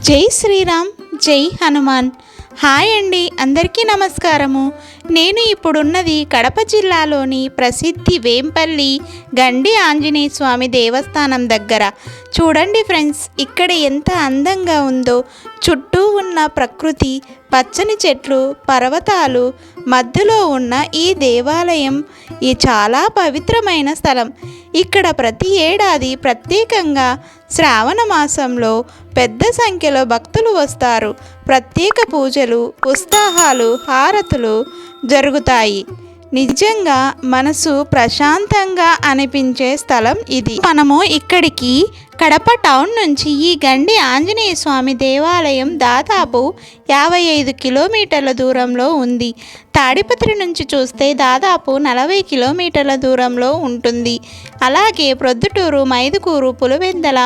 జై శ్రీరామ్, జై హనుమాన్. హాయ్ అండి, అందరికీ నమస్కారము. నేను ఇప్పుడున్నది కడప జిల్లాలోని ప్రసిద్ధి వేంపల్లి గండి ఆంజనేయ స్వామి దేవస్థానం దగ్గర. చూడండి ఫ్రెండ్స్, ఇక్కడ ఎంత అందంగా ఉందో. చుట్టూ ఉన్న ప్రకృతి, పచ్చని చెట్లు, పర్వతాలు మధ్యలో ఉన్న ఈ దేవాలయం ఈ చాలా పవిత్రమైన స్థలం. ఇక్కడ ప్రతి ఏడాది ప్రత్యేకంగా శ్రావణ మాసంలో పెద్ద సంఖ్యలో భక్తులు వస్తారు. ప్రత్యేక పూజలు, ఉత్సాహాలు, హారతులు జరుగుతాయి. నిజంగా మనసు ప్రశాంతంగా అనిపించే స్థలం ఇది. మనము ఇక్కడికి కడప టౌన్ నుంచి ఈ గండి ఆంజనేయ స్వామి దేవాలయం దాదాపు 55 కిలోమీటర్ల దూరంలో ఉంది. తాడిపత్రి నుంచి చూస్తే దాదాపు 40 కిలోమీటర్ల దూరంలో ఉంటుంది. అలాగే ప్రొద్దుటూరు, మైదుకూరు, పులివెందుల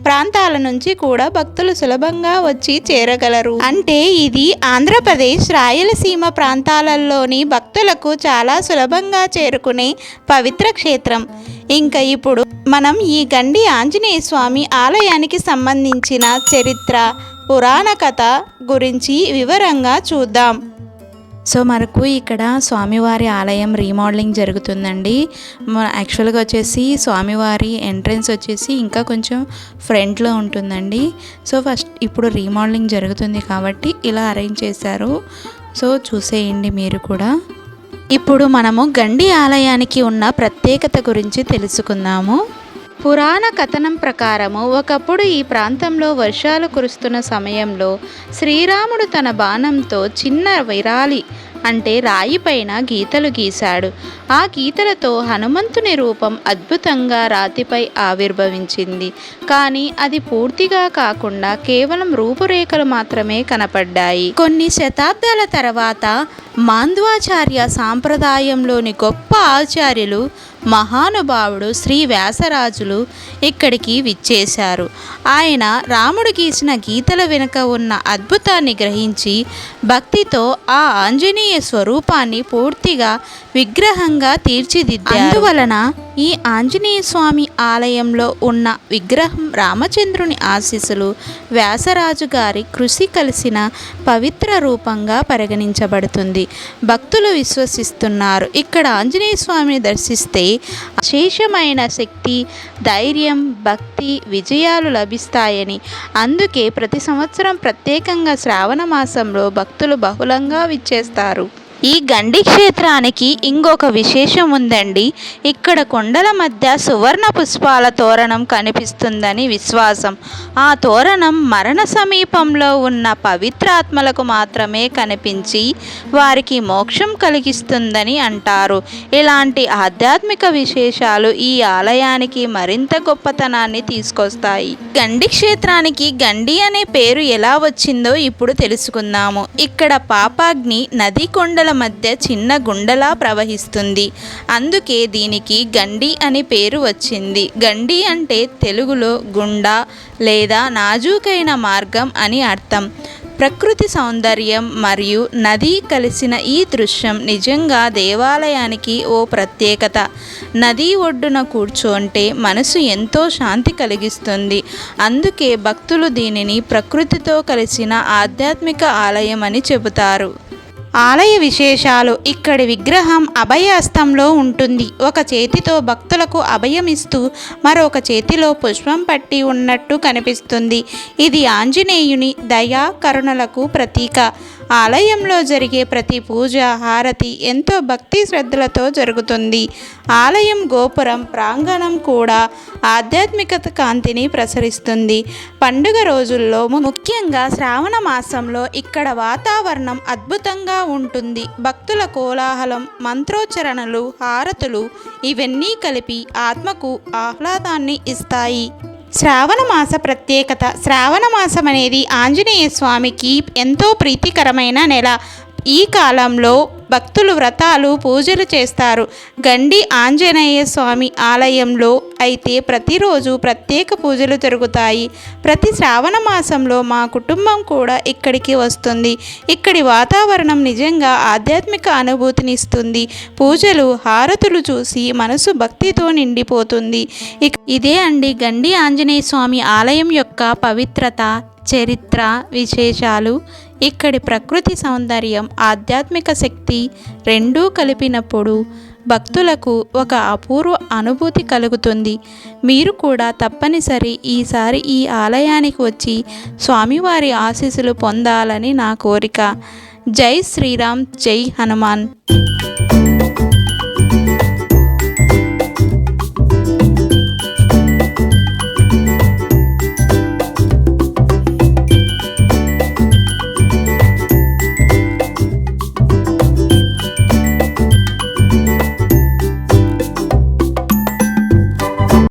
ప్రాంతాల నుంచి కూడా భక్తులు సులభంగా వచ్చి చేరగలరు. అంటే ఇది ఆంధ్రప్రదేశ్, రాయలసీమ ప్రాంతాలలోని భక్తులకు చాలా సులభంగా చేరుకునే పవిత్ర క్షేత్రం. ఇంకా ఇప్పుడు మనం ఈ గండి ఆంజనేయ స్వామి ఆలయానికి సంబంధించిన చరిత్ర, పురాణ కథ గురించి వివరంగా చూద్దాం. సో మనకు ఇక్కడ స్వామివారి ఆలయం రీమోడలింగ్ జరుగుతుందండి. యాక్చువల్గా వచ్చేసి స్వామివారి ఎంట్రన్స్ వచ్చేసి ఇంకా కొంచెం ఫ్రంట్లో ఉంటుందండి. సో ఫస్ట్ ఇప్పుడు రీమోడలింగ్ జరుగుతుంది కాబట్టి ఇలా అరేంజ్ చేశారు. సో చూసేయండి మీరు కూడా. ఇప్పుడు మనము గండి ఆలయానికి ఉన్న ప్రత్యేకత గురించి తెలుసుకుందాము. పురాణ కథనం ప్రకారము ఒకప్పుడు ఈ ప్రాంతంలో వర్షాలు కురుస్తున్న సమయంలో శ్రీరాముడు తన బాణంతో చిన్న విరాలి అంటే రాయి పైన గీతలు గీశాడు. ఆ గీతలతో హనుమంతుని రూపం అద్భుతంగా రాతిపై ఆవిర్భవించింది. కానీ అది పూర్తిగా కాకుండా కేవలం రూపురేఖలు మాత్రమే కనపడ్డాయి. కొన్ని శతాబ్దాల తర్వాత మాంధ్వాచార్య సాంప్రదాయంలోని గొప్ప ఆచార్యులు, మహానుభావుడు శ్రీ వ్యాసరాజులు ఇక్కడికి విచ్చేశారు. ఆయన రాముడు గీసిన గీతల వెనుక ఉన్న అద్భుతాన్ని గ్రహించి భక్తితో ఆ ఆంజనేయ స్వరూపాన్ని పూర్తిగా విగ్రహంగా తీర్చిదిద్దారు. అందువలన ఈ ఆంజనేయ స్వామి ఆలయంలో ఉన్న విగ్రహం రామచంద్రుని ఆశీస్సులు, వ్యాసరాజు గారి కృషి కలిసిన పవిత్ర రూపంగా పరిగణించబడుతుంది. భక్తులు విశ్వసిస్తున్నారు, ఇక్కడ ఆంజనేయ స్వామిని దర్శిస్తే అశేషమైన శక్తి, ధైర్యం, భక్తి, విజయాలు లభిస్తాయని. అందుకే ప్రతి సంవత్సరం ప్రత్యేకంగా శ్రావణ మాసంలో భక్తులు బహుళంగా విచ్చేస్తారు. ఈ గండి క్షేత్రానికి ఇంకొక విశేషం ఉందండి. ఇక్కడ కొండల మధ్య సువర్ణ పుష్పాల తోరణం కనిపిస్తుందని విశ్వాసం. ఆ తోరణం మరణ సమీపంలో ఉన్న పవిత్రాత్మలకు మాత్రమే కనిపించి వారికి మోక్షం కలిగిస్తుందని అంటారు. ఇలాంటి ఆధ్యాత్మిక విశేషాలు ఈ ఆలయానికి మరింత గొప్పతనాన్ని తీసుకొస్తాయి. గండి క్షేత్రానికి గండి అనే పేరు ఎలా వచ్చిందో ఇప్పుడు తెలుసుకుందాము. ఇక్కడ పాపాగ్ని నది కొండల మధ్య చిన్న గుండలా ప్రవహిస్తుంది. అందుకే దీనికి గండి అని పేరు వచ్చింది. గండి అంటే తెలుగులో గుండ లేదా నాజూకైన మార్గం అని అర్థం. ప్రకృతి సౌందర్యం మరియు నది కలిసిన ఈ దృశ్యం నిజంగా దేవాలయానికి ఓ ప్రత్యేకత. నది ఒడ్డున కూర్చోంటే మనసు ఎంతో శాంతి కలిగిస్తుంది. అందుకే భక్తులు దీనిని ప్రకృతితో కలిసిన ఆధ్యాత్మిక ఆలయం అని చెబుతారు. ఆలయ విశేషాలు. ఇక్కడి విగ్రహం అభయహస్తంలో ఉంటుంది. ఒక చేతితో భక్తులకు అభయమిస్తూ మరొక చేతిలో పుష్పం పట్టి ఉన్నట్టు కనిపిస్తుంది. ఇది ఆంజనేయుని దయా కరుణలకు ప్రతీక. ఆలయంలో జరిగే ప్రతి పూజ, హారతి ఎంతో భక్తి శ్రద్ధలతో జరుగుతుంది. ఆలయం గోపురం, ప్రాంగణం కూడా ఆధ్యాత్మికత కాంతిని ప్రసరిస్తుంది. పండుగ రోజుల్లో ముఖ్యంగా శ్రావణ మాసంలో ఇక్కడ వాతావరణం అద్భుతంగా ఉంటుంది. భక్తుల కోలాహలం, మంత్రోచ్చరణలు, హారతులు ఇవన్నీ కలిపి ఆత్మకు ఆహ్లాదాన్ని ఇస్తాయి. శ్రావణ మాస ప్రత్యేకత. శ్రావణ మాసం అనేది ఆంజనేయ స్వామికి ఎంతో ప్రీతికరమైన నెల. ఈ కాలంలో భక్తులు వ్రతాలు, పూజలు చేస్తారు. గండి ఆంజనేయ స్వామి ఆలయంలో అయితే ప్రతిరోజు ప్రత్యేక పూజలు జరుగుతాయి. ప్రతి శ్రావణ మాసంలో మా కుటుంబం కూడా ఇక్కడికి వస్తుంది. ఇక్కడి వాతావరణం నిజంగా ఆధ్యాత్మిక అనుభూతిని ఇస్తుంది. పూజలు, హారతులు చూసి మనసు భక్తితో నిండిపోతుంది. ఇదే అండి గండి ఆంజనేయ స్వామి ఆలయం యొక్క పవిత్రత, చరిత్ర విశేషాలు, ఇక్కడి ప్రకృతి సౌందర్యం, ఆధ్యాత్మిక శక్తి రెండూ కలిపినప్పుడు భక్తులకు ఒక అపూర్వ అనుభూతి కలుగుతుంది. మీరు కూడా తప్పనిసరి ఈసారి ఈ ఆలయానికి వచ్చి స్వామివారి ఆశీస్సులు పొందాలని నా కోరిక. జై శ్రీరామ్, జై హనుమాన్.